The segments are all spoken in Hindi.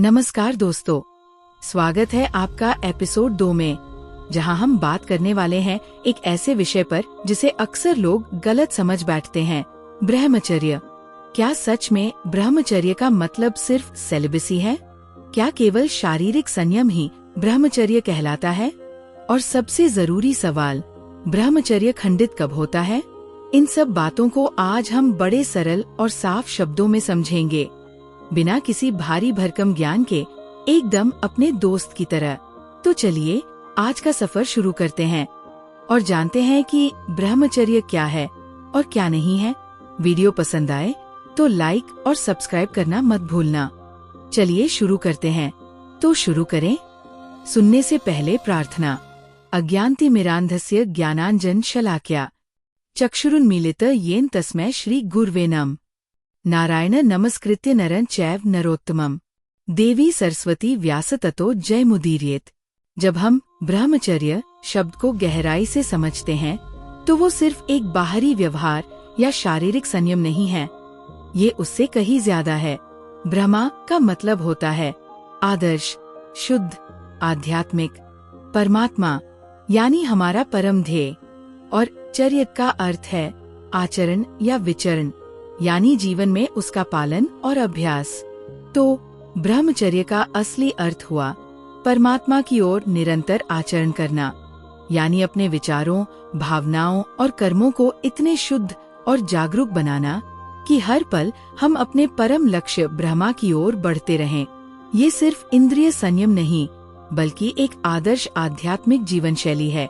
नमस्कार दोस्तों, स्वागत है आपका एपिसोड 2 में, जहां हम बात करने वाले हैं एक ऐसे विषय पर जिसे अक्सर लोग गलत समझ बैठते हैं, ब्रह्मचर्य। क्या सच में ब्रह्मचर्य का मतलब सिर्फ सेलिबेसी है? क्या केवल शारीरिक संयम ही ब्रह्मचर्य कहलाता है? और सबसे जरूरी सवाल, ब्रह्मचर्य खंडित कब होता है? इन सब बातों को आज हम बड़े सरल और साफ शब्दों में समझेंगे, बिना किसी भारी भरकम ज्ञान के, एकदम अपने दोस्त की तरह। तो चलिए आज का सफर शुरू करते हैं और जानते हैं कि ब्रह्मचर्य क्या है और क्या नहीं है। वीडियो पसंद आए तो लाइक और सब्सक्राइब करना मत भूलना। चलिए शुरू करते हैं। तो शुरू करें। सुनने से पहले प्रार्थना। अज्ञानतिमिरान्धस्य ज्ञानांजन शलाक्या चक्षुरुन्मीलित येन तस्मै श्री गुर्वे नमः। नारायण नमस्कृत्य नरं चैव नरोत्तमम् देवी सरस्वती व्यास ततो जयमुदीरयेत्। जब हम ब्रह्मचर्य शब्द को गहराई से समझते हैं तो वो सिर्फ एक बाहरी व्यवहार या शारीरिक संयम नहीं है, ये उससे कहीं ज्यादा है। ब्रह्मा का मतलब होता है आदर्श, शुद्ध, आध्यात्मिक, परमात्मा यानी हमारा परम ध्येय। और चर्य का अर्थ है आचरण या विचरण, यानी जीवन में उसका पालन और अभ्यास। तो ब्रह्मचर्य का असली अर्थ हुआ परमात्मा की ओर निरंतर आचरण करना, यानी अपने विचारों, भावनाओं और कर्मों को इतने शुद्ध और जागरूक बनाना कि हर पल हम अपने परम लक्ष्य ब्रह्मा की ओर बढ़ते रहें। ये सिर्फ इंद्रिय संयम नहीं, बल्कि एक आदर्श आध्यात्मिक जीवन शैली है,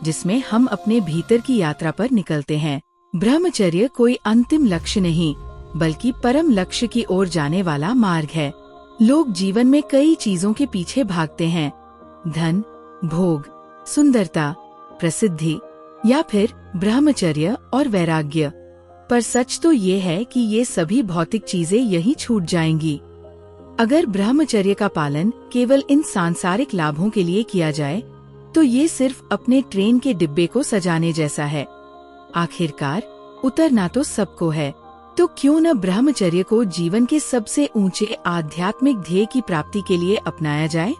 जिसमें हम अपने भीतर की यात्रा पर निकलते हैं। ब्रह्मचर्य कोई अंतिम लक्ष्य नहीं, बल्कि परम लक्ष्य की ओर जाने वाला मार्ग है। लोग जीवन में कई चीजों के पीछे भागते हैं, धन, भोग, सुंदरता, प्रसिद्धि या फिर ब्रह्मचर्य और वैराग्य। पर सच तो ये है कि ये सभी भौतिक चीजें यहीं छूट जाएंगी। अगर ब्रह्मचर्य का पालन केवल इन सांसारिक लाभों के लिए किया जाए तो ये सिर्फ अपने ट्रेन के डिब्बे को सजाने जैसा है। आखिरकार उतरना तो सबको है, तो क्यों न ब्रह्मचर्य को जीवन के सबसे ऊंचे आध्यात्मिक ध्येय की प्राप्ति के लिए अपनाया जाए।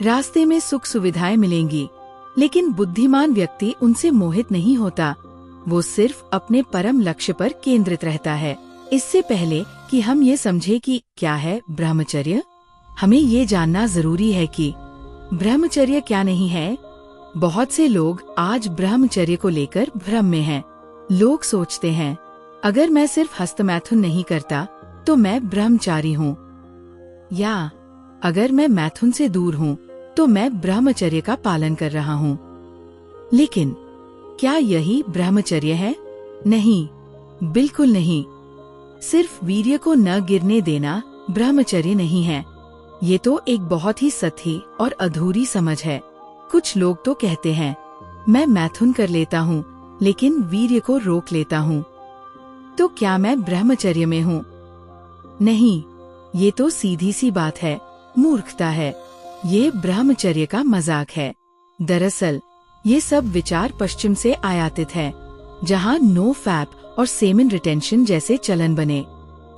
रास्ते में सुख सुविधाएं मिलेंगी, लेकिन बुद्धिमान व्यक्ति उनसे मोहित नहीं होता, वो सिर्फ अपने परम लक्ष्य पर केंद्रित रहता है। इससे पहले कि हम ये समझे कि क्या है ब्रह्मचर्य, हमें ये जानना जरूरी है कि ब्रह्मचर्य क्या नहीं है। बहुत से लोग आज ब्रह्मचर्य को लेकर भ्रम में हैं। लोग सोचते हैं अगर मैं सिर्फ हस्तमैथुन नहीं करता तो मैं ब्रह्मचारी हूँ, या अगर मैं मैथुन से दूर हूँ तो मैं ब्रह्मचर्य का पालन कर रहा हूँ। लेकिन क्या यही ब्रह्मचर्य है? नहीं, बिल्कुल नहीं। सिर्फ वीर्य को न गिरने देना ब्रह्मचर्य नहीं है। ये तो एक बहुत ही सतही और अधूरी समझ है। कुछ लोग तो कहते हैं मैं मैथुन कर लेता हूँ लेकिन वीर्य को रोक लेता हूँ, तो क्या मैं ब्रह्मचर्य में हूँ? नहीं, ये तो सीधी सी बात है, मूर्खता है। ये ब्रह्मचर्य का मजाक है। दरअसल ये सब विचार पश्चिम से आयातित है, जहाँ नो फैप और सेमेन रिटेंशन जैसे चलन बने।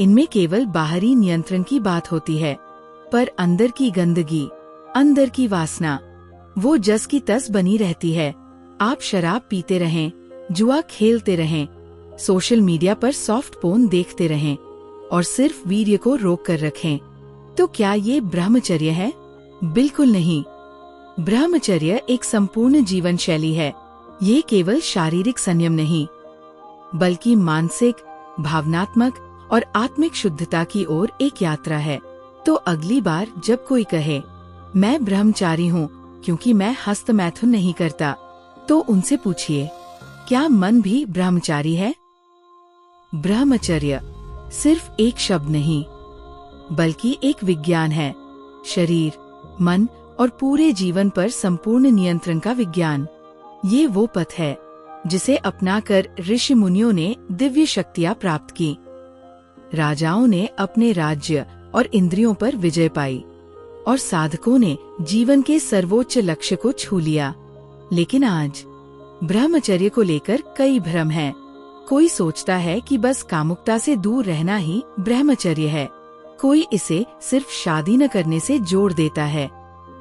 इनमें केवल बाहरी नियंत्रण की बात होती है, पर अंदर की गंदगी, अंदर की वासना, वो जस की तस बनी रहती है। आप शराब पीते रहें, जुआ खेलते रहें, सोशल मीडिया पर सॉफ्ट पोर्न देखते रहें और सिर्फ वीर्य को रोक कर रखें, तो क्या ये ब्रह्मचर्य है? बिल्कुल नहीं। ब्रह्मचर्य एक संपूर्ण जीवन शैली है। ये केवल शारीरिक संयम नहीं, बल्कि मानसिक, भावनात्मक और आत्मिक शुद्धता की ओर एक यात्रा है। तो अगली बार जब कोई कहे मैं ब्रह्मचारी हूँ क्योंकि मैं हस्तमैथुन नहीं करता, तो उनसे पूछिए क्या मन भी ब्रह्मचारी है? ब्रह्मचर्य सिर्फ एक शब्द नहीं, बल्कि एक विज्ञान है। शरीर, मन और पूरे जीवन पर संपूर्ण नियंत्रण का विज्ञान। ये वो पथ है जिसे अपनाकर ऋषि मुनियों ने दिव्य शक्तियाँ प्राप्त की। राजाओं ने अपने राज्य और इंद्रियों पर विजय पाई और साधकों ने जीवन के सर्वोच्च लक्ष्य को छू लिया। लेकिन आज ब्रह्मचर्य को लेकर कई भ्रम हैं। कोई सोचता है कि बस कामुकता से दूर रहना ही ब्रह्मचर्य है, कोई इसे सिर्फ शादी न करने से जोड़ देता है।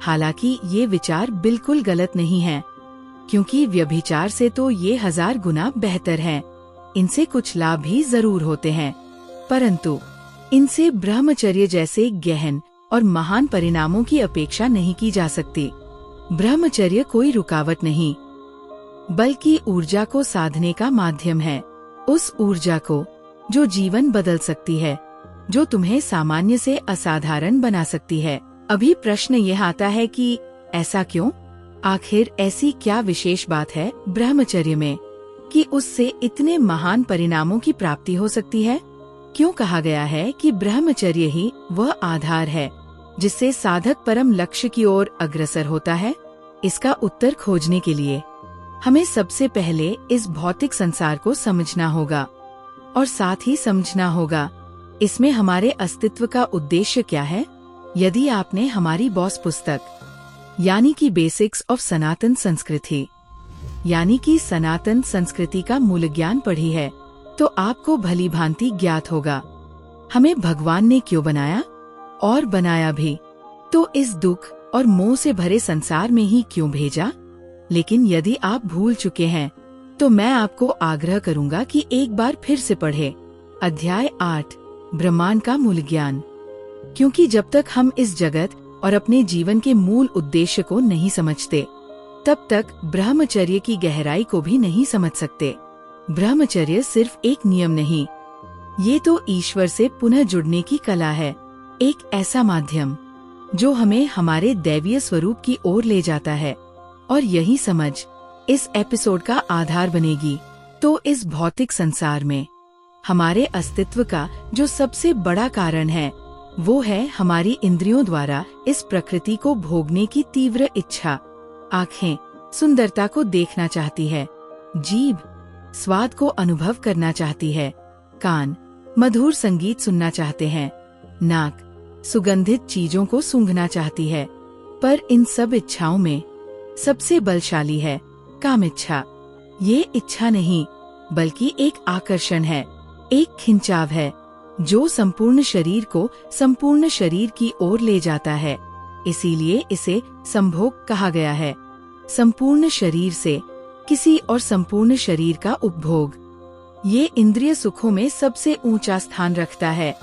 हालांकि ये विचार बिल्कुल गलत नहीं है, क्योंकि व्यभिचार से तो ये 1000 गुना बेहतर है। इनसे कुछ लाभ भी जरूर होते हैं, परंतु इनसे ब्रह्मचर्य जैसे गहन और महान परिणामों की अपेक्षा नहीं की जा सकती। ब्रह्मचर्य कोई रुकावट नहीं, बल्कि ऊर्जा को साधने का माध्यम है। उस ऊर्जा को जो जीवन बदल सकती है, जो तुम्हें सामान्य से असाधारण बना सकती है। अभी प्रश्न यह आता है कि ऐसा क्यों? आखिर ऐसी क्या विशेष बात है ब्रह्मचर्य में कि उससे इतने महान परिणामों की प्राप्ति हो सकती है? क्यों कहा गया है कि ब्रह्मचर्य ही वह आधार है जिससे साधक परम लक्ष्य की ओर अग्रसर होता है? इसका उत्तर खोजने के लिए हमें सबसे पहले इस भौतिक संसार को समझना होगा और साथ ही समझना होगा इसमें हमारे अस्तित्व का उद्देश्य क्या है। यदि आपने हमारी बॉस पुस्तक यानी कि बेसिक्स ऑफ सनातन संस्कृति यानी कि सनातन संस्कृति का मूल ज्ञान पढ़ी है, तो आपको भली भांति ज्ञात होगा हमें भगवान ने क्यों बनाया और बनाया भी तो इस दुख और मोह से भरे संसार में ही क्यों भेजा। लेकिन यदि आप भूल चुके हैं तो मैं आपको आग्रह करूंगा कि एक बार फिर से पढ़ें अध्याय 8 ब्रह्मांड का मूल ज्ञान, क्योंकि जब तक हम इस जगत और अपने जीवन के मूल उद्देश्य को नहीं समझते तब तक ब्रह्मचर्य की गहराई को भी नहीं समझ सकते। ब्रह्मचर्य सिर्फ एक नियम नहीं, ये तो ईश्वर से पुनः जुड़ने की कला है, एक ऐसा माध्यम जो हमें हमारे दैवीय स्वरूप की ओर ले जाता है। और यही समझ इस एपिसोड का आधार बनेगी। तो इस भौतिक संसार में हमारे अस्तित्व का जो सबसे बड़ा कारण है वो है हमारी इंद्रियों द्वारा इस प्रकृति को भोगने की तीव्र इच्छा। आँखें सुंदरता को देखना चाहती है, जीभ स्वाद को अनुभव करना चाहती है, कान मधुर संगीत सुनना चाहते हैं, नाक सुगंधित चीजों को सूंघना चाहती है। पर इन सब इच्छाओं में सबसे बलशाली है काम इच्छा। ये इच्छा नहीं बल्कि एक आकर्षण है, एक खिंचाव है जो संपूर्ण शरीर को संपूर्ण शरीर की ओर ले जाता है। इसीलिए इसे संभोग कहा गया है। संपूर्ण शरीर से किसी और संपूर्ण शरीर का उपभोग ये इंद्रिय सुखों में सबसे ऊंचा स्थान रखता है,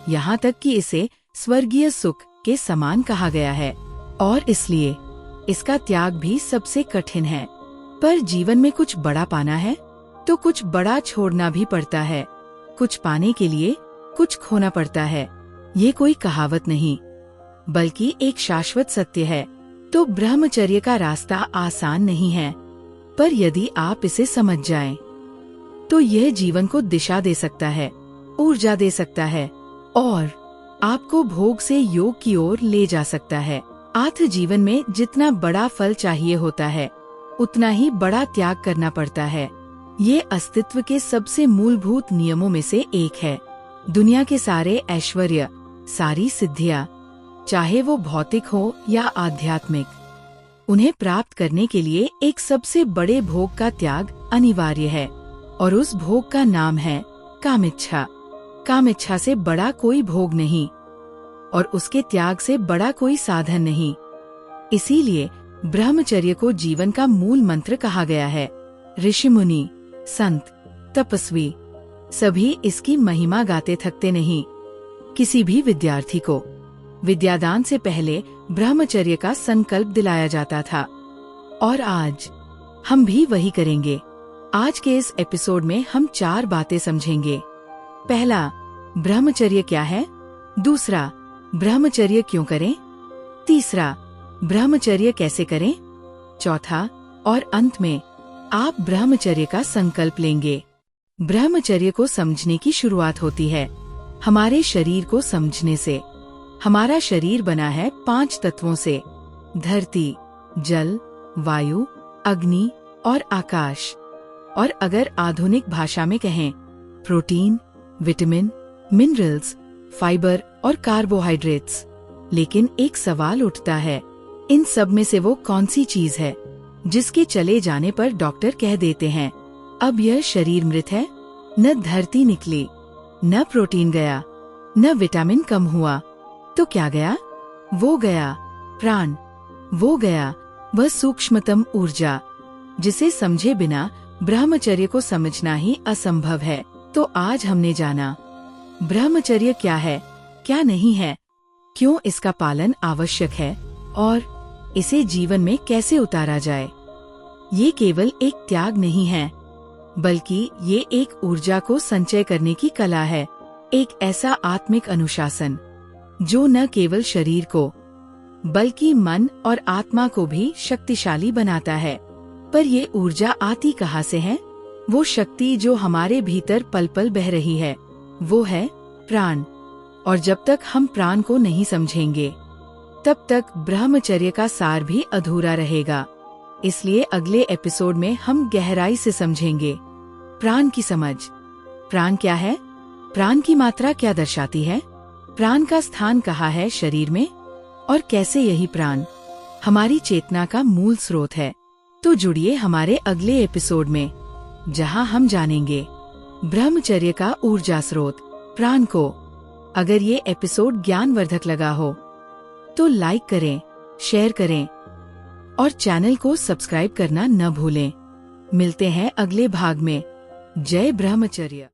यहाँ तक कि इसे स्वर्गीय सुख के समान कहा गया है और इसलिए इसका त्याग भी सबसे कठिन है। पर जीवन में कुछ बड़ा पाना है तो कुछ बड़ा छोड़ना भी पड़ता है। कुछ पाने के लिए कुछ खोना पड़ता है। ये कोई कहावत नहीं बल्कि एक शाश्वत सत्य है। तो ब्रह्मचर्य का रास्ता आसान नहीं है, पर यदि आप इसे समझ जाएं, तो यह जीवन को दिशा दे सकता है, ऊर्जा दे सकता है और आपको भोग से योग की ओर ले जा सकता है। आत्म जीवन में जितना बड़ा फल चाहिए होता है उतना ही बड़ा त्याग करना पड़ता है। ये अस्तित्व के सबसे मूलभूत नियमों में से एक है। दुनिया के सारे ऐश्वर्य, सारी सिद्धियाँ, चाहे वो भौतिक हो या आध्यात्मिक, उन्हें प्राप्त करने के लिए एक सबसे बड़े भोग का त्याग अनिवार्य है और उस भोग का नाम है कामिच्छा। कामिच्छा से बड़ा कोई भोग नहीं और उसके त्याग से बड़ा कोई साधन नहीं। इसीलिए ब्रह्मचर्य को जीवन का मूल मंत्र कहा गया है। ऋषि मुनि, संत, तपस्वी सभी इसकी महिमा गाते थकते नहीं। किसी भी विद्यार्थी को विद्यादान से पहले ब्रह्मचर्य का संकल्प दिलाया जाता था और आज हम भी वही करेंगे। आज के इस एपिसोड में हम 4 बातें समझेंगे। पहला, ब्रह्मचर्य क्या है। दूसरा, ब्रह्मचर्य क्यों करें। तीसरा, ब्रह्मचर्य कैसे करें। चौथा और अंत में आप ब्रह्मचर्य का संकल्प लेंगे। ब्रह्मचर्य को समझने की शुरुआत होती है हमारे शरीर को समझने से। हमारा शरीर बना है 5 तत्वों से, धरती, जल, वायु, अग्नि और आकाश। और अगर आधुनिक भाषा में कहें, प्रोटीन, विटामिन, मिनरल्स, फाइबर और कार्बोहाइड्रेट्स। लेकिन एक सवाल उठता है, इन सब में से वो कौन सी चीज है जिसके चले जाने पर डॉक्टर कह देते हैं अब यह शरीर मृत है। न धरती निकली, न प्रोटीन गया, न विटामिन कम हुआ। तो क्या गया? वो गया प्राण, वो गया वह सूक्ष्मतम ऊर्जा जिसे समझे बिना ब्रह्मचर्य को समझना ही असंभव है। तो आज हमने जाना ब्रह्मचर्य क्या है, क्या नहीं है, क्यों इसका पालन आवश्यक है और इसे जीवन में कैसे उतारा जाए। ये केवल एक त्याग नहीं है, बल्कि ये एक ऊर्जा को संचय करने की कला है, एक ऐसा आत्मिक अनुशासन जो न केवल शरीर को बल्कि मन और आत्मा को भी शक्तिशाली बनाता है। पर ये ऊर्जा आती कहाँ से है? वो शक्ति जो हमारे भीतर पल पल बह रही है, वो है प्राण। और जब तक हम प्राण को नहीं समझेंगे, तब तक ब्रह्मचर्य का सार भी अधूरा रहेगा। इसलिए अगले एपिसोड में हम गहराई से समझेंगे प्राण की समझ। प्राण क्या है? प्राण की मात्रा क्या दर्शाती है? प्राण का स्थान कहाँ है शरीर में? और कैसे यही प्राण हमारी चेतना का मूल स्रोत है। तो जुड़िए हमारे अगले एपिसोड में, जहां हम जानेंगे ब्रह्मचर्य का ऊर्जा स्रोत प्राण को। अगर ये एपिसोड ज्ञानवर्धक लगा हो तो लाइक करें, शेयर करें और चैनल को सब्सक्राइब करना न भूलें। मिलते हैं अगले भाग में। जय ब्रह्मचर्य।